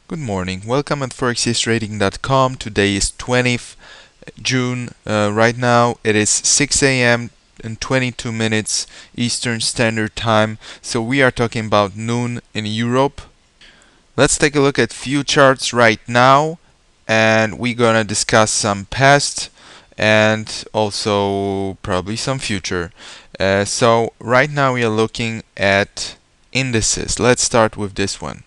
Good morning. Welcome at forextrading.com. Today is 20th June. Right now it is 6 a.m. and 22 minutes Eastern Standard Time. So we are talking about noon in Europe. Let's take a look at few charts right now, and we're gonna discuss some past and also probably some future. So right now we are looking at indices. Let's start with this one.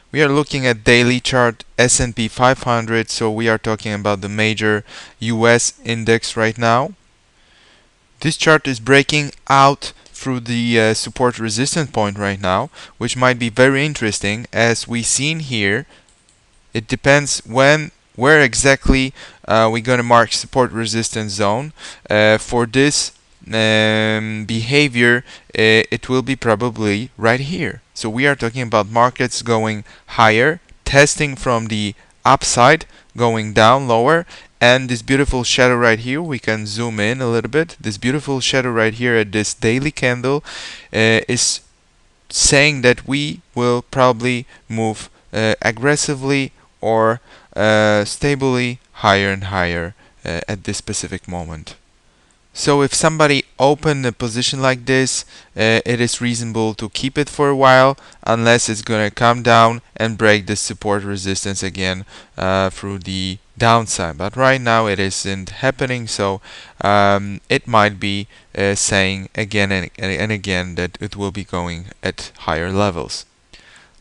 We are looking at daily chart S&P 500, so we are talking about the major US index right now. This chart is breaking out through the support resistance point right now, which might be very interesting. As we seen here, it depends where exactly we're going to mark support resistance zone. For this behavior, it will be probably right here. So we are talking about markets going higher, testing from the upside, going down lower, and this beautiful shadow right here, we can zoom in a little bit. This beautiful shadow right here at this daily candle is saying that we will probably move aggressively or stably higher and higher at this specific moment. So if somebody opened a position like this, it is reasonable to keep it for a while unless it's going to come down and break the support resistance again through the downside. But right now it isn't happening, so it might be saying again and again that it will be going at higher levels.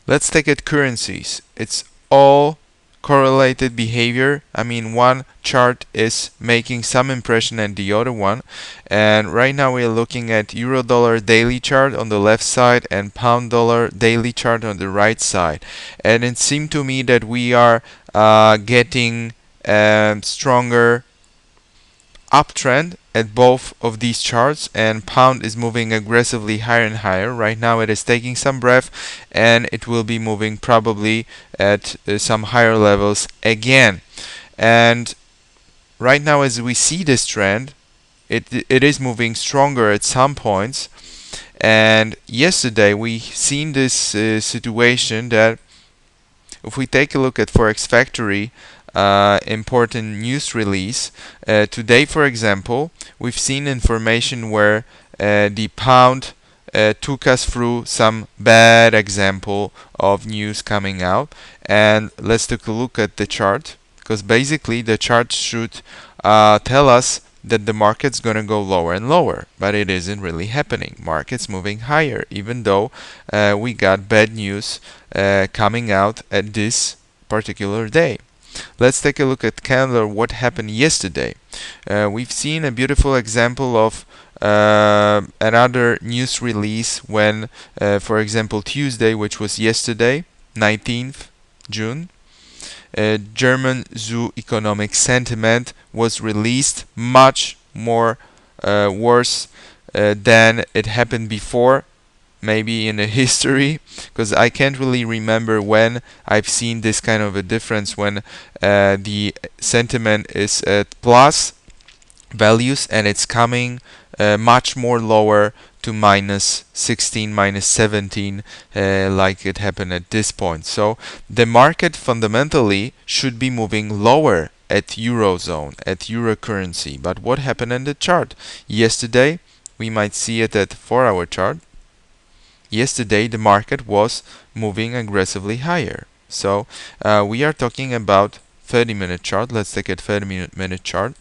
Let's take at currencies. It's all correlated behavior. I mean, one chart is making some impression and the other one. And right now we are looking at euro dollar daily chart on the left side and pound dollar daily chart on the right side. And it seemed to me that we are getting stronger uptrend at both of these charts, and pound is moving aggressively higher and higher. Right now it is taking some breath and it will be moving probably at some higher levels again. And right now as we see this trend, it is moving stronger at some points. And yesterday we seen this situation that if we take a look at Forex Factory, important news release. Today, for example, we've seen information where the pound took us through some bad example of news coming out. And let's take a look at the chart, because basically the chart should tell us that the market's going to go lower and lower, but it isn't really happening. Market's moving higher, even though we got bad news coming out at this particular day. Let's take a look at calendar, what happened yesterday. We've seen a beautiful example of another news release when, for example, Tuesday, which was yesterday, 19th June, German zoo economic sentiment was released, much more worse than it happened before, maybe in the history, because I can't really remember when I've seen this kind of a difference when the sentiment is at plus values and it's coming much more lower to minus 16, minus 17 like it happened at this point. So the market fundamentally should be moving lower at Eurozone, at Euro currency. But what happened in the chart? Yesterday, we might see it at 4-hour chart. Yesterday the market was moving aggressively higher. So we are talking about 30-minute chart. Let's take a 30-minute chart.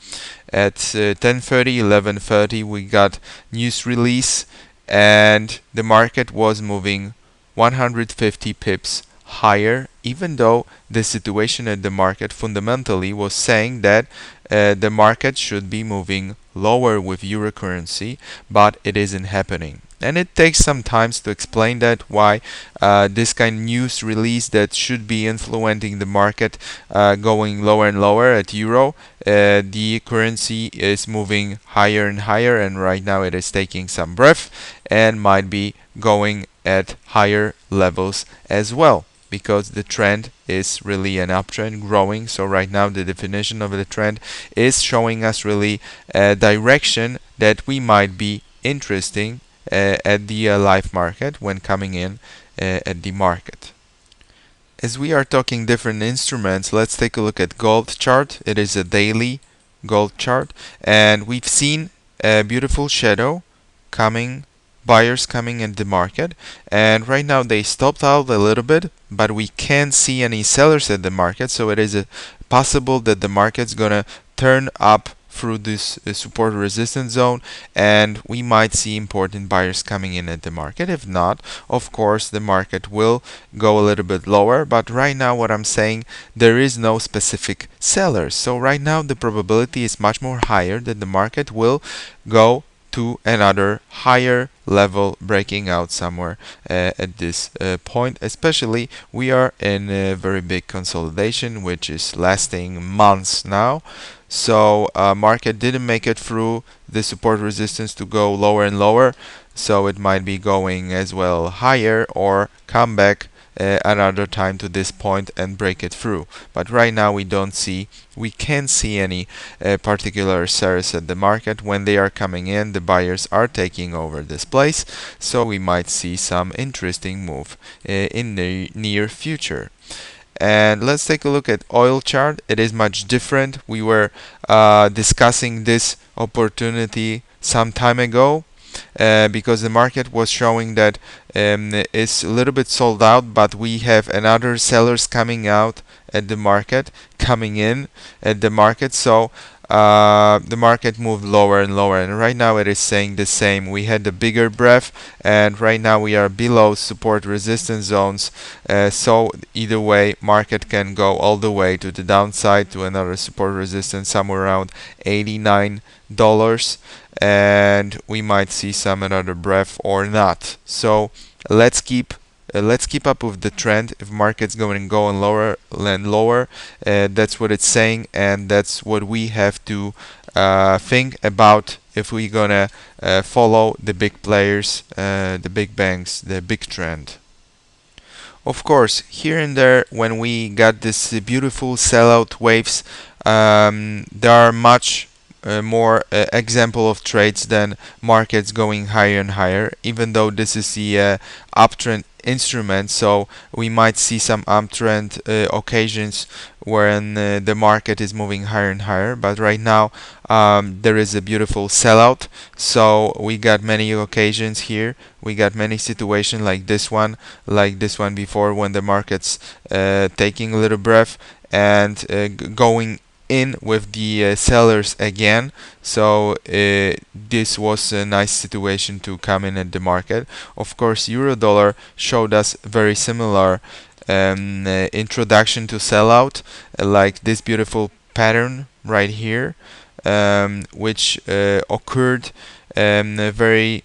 At 10:30, 11:30 we got news release and the market was moving 150 pips higher, even though the situation at the market fundamentally was saying that the market should be moving lower with euro currency, but it isn't happening. And it takes some time to explain that why this kind of news release that should be influencing the market going lower and lower at euro, the currency is moving higher and higher, and right now it is taking some breath and might be going at higher levels as well, because the trend is really an uptrend growing. So right now the definition of the trend is showing us really a direction that we might be interesting at the live market when coming in at the market. As we are talking different instruments, let's take a look at gold chart. It is a daily gold chart, and we've seen a beautiful shadow coming, buyers coming in the market, and right now they stopped out a little bit, but we can't see any sellers at the market, so it is possible that the market's gonna turn up through this support resistance zone, and we might see important buyers coming in at the market. If not, of course the market will go a little bit lower, but right now what I'm saying, there is no specific sellers, so right now the probability is much more higher that the market will go to another higher level, breaking out somewhere at this point. Especially we are in a very big consolidation which is lasting months now, so market didn't make it through the support resistance to go lower and lower, so it might be going as well higher or come back another time to this point and break it through. But right now we can't see any particular sellers at the market. When they are coming in, the buyers are taking over this place, so we might see some interesting move in the near future. And let's take a look at oil chart. It is much different. We were discussing this opportunity some time ago because the market was showing that it's a little bit sold out, but we have another sellers coming out at the market, coming in at the market, so the market moved lower and lower, and right now it is saying the same. We had the bigger breath, and right now we are below support resistance zones, so either way market can go all the way to the downside to another support resistance somewhere around $89, and we might see some another breath or not. So let's keep up with the trend. If market's going to go and lower and lower, that's what it's saying, and that's what we have to think about if we're gonna follow the big players, the big banks, the big trend. Of course, here and there, when we got this beautiful sellout waves, there are much more example of trades than markets going higher and higher, even though this is the uptrend instrument, so we might see some uptrend occasions when the market is moving higher and higher, but right now there is a beautiful sellout, so we got many occasions here. We got many situations like this one before, when the market's taking a little breath and going in with the sellers again, so this was a nice situation to come in at the market. Of course, euro dollar showed us very similar introduction to sellout, like this beautiful pattern right here, which occurred very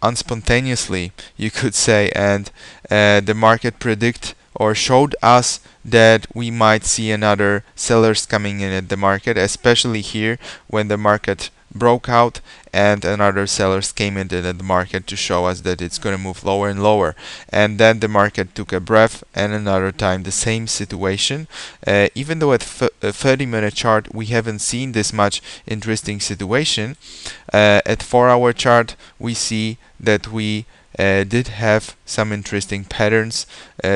unspontaneously, you could say, and the market predict or showed us that we might see another sellers coming in at the market, especially here when the market broke out and another sellers came into the market to show us that it's going to move lower and lower, and then the market took a breath, and another time the same situation. Even though at 30-minute chart we haven't seen this much interesting situation, at 4-hour chart we see that we did have some interesting patterns,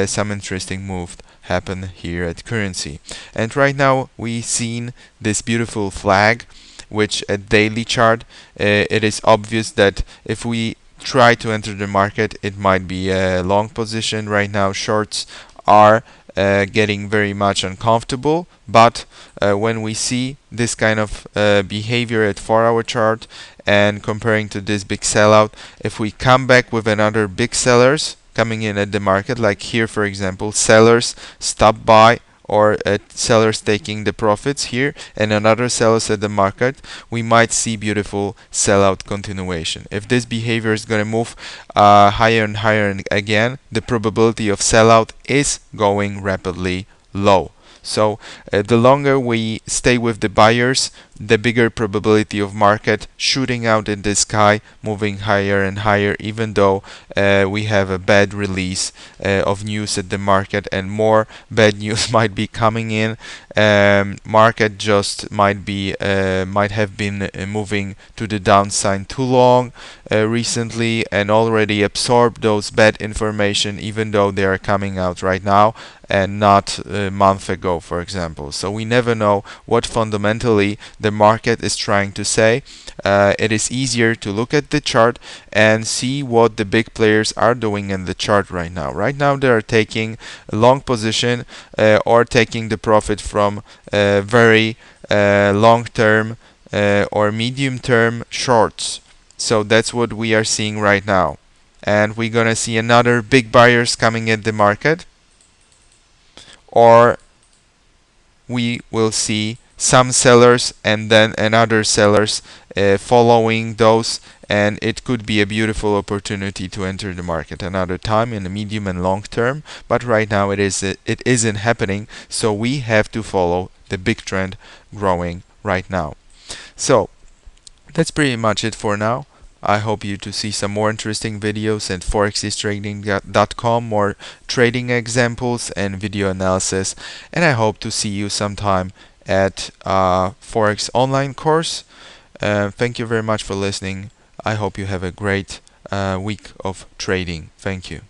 some interesting move happen here at currency. And right now we seen this beautiful flag, which at daily chart it is obvious that if we try to enter the market, it might be a long position. Right now shorts are getting very much uncomfortable, but when we see this kind of behavior at 4-hour chart and comparing to this big sellout, if we come back with another big sellers coming in at the market, like here for example, sellers stop by, or sellers taking the profits here, and another sellers at the market, we might see beautiful sellout continuation. If this behavior is going to move higher and higher and again, the probability of sellout is going rapidly low. So the longer we stay with the buyers, the bigger probability of market shooting out in the sky, moving higher and higher, even though we have a bad release of news at the market, and more bad news might be coming in. Market just might have been moving to the downside too long recently and already absorbed those bad information, even though they are coming out right now. and not a month ago, for example. So we never know what fundamentally the market is trying to say. It is easier to look at the chart and see what the big players are doing in the chart right now. Right now they are taking a long position or taking the profit from very long term or medium term shorts. So that's what we are seeing right now. And we're gonna see another big buyers coming in the market, or we will see some sellers and then another sellers following those, and it could be a beautiful opportunity to enter the market another time in the medium and long term. But right now it isn't happening, so we have to follow the big trend growing right now. So that's pretty much it for now. I hope you to see some more interesting videos at forexistrading.com, more trading examples and video analysis, and I hope to see you sometime at Forex online course. Thank you very much for listening. I hope you have a great week of trading. Thank you.